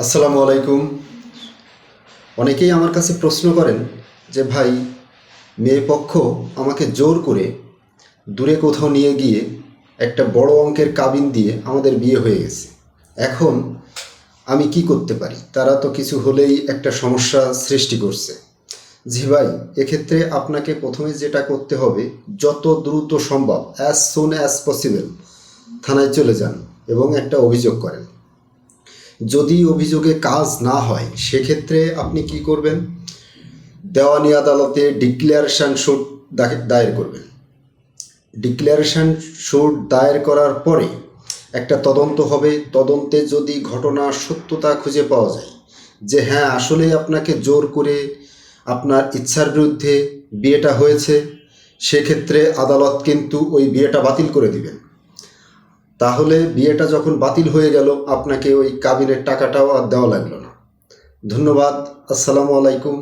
আসসালামু আলাইকুম। অনেকেই আমার কাছে প্রশ্ন করেন যে ভাই, মেয়ে পক্ষ আমাকে জোর করে দূরে কোথাও নিয়ে গিয়ে একটা বড় অঙ্কের কাবিন দিয়ে আমাদের বিয়ে হয়ে গেছে। এখন আমি কি করতে পারি? তারা তো কিছু হলেই একটা সমস্যা সৃষ্টি করছে। জি ভাই, এক্ষেত্রে আপনাকে প্রথমে যেটা করতে হবে, যত দ্রুত সম্ভব, অ্যাজ সুন অ্যাজ পসিবল থানায় চলে যান এবং একটা অভিযোগ করেন। যদি অভিযোগে কাজ না হয় সেক্ষেত্রে আপনি কি করবেন? দেওয়ানি আদালতে ডিক্লারেশন শুট দায়ের করবেন। ডিক্লারেশন শুট দায়ের করার পরে একটা তদন্ত হবে। তদন্তে যদি ঘটনার সত্যতা খুঁজে পাওয়া যায় যে হ্যাঁ আসলেই আপনাকে জোর করে আপনার ইচ্ছার বিরুদ্ধে বিয়েটা হয়েছে, সেক্ষেত্রে আদালত কিন্তু ওই বিয়েটা বাতিল করে দিবেন। তাহলে বিয়েটা যখন বাতিল হয়ে গেল, আপনাকে ওই কাবিনের টাকাটাও আর দেওয়া লাগলো না। ধন্যবাদ। আসসালামু আলাইকুম।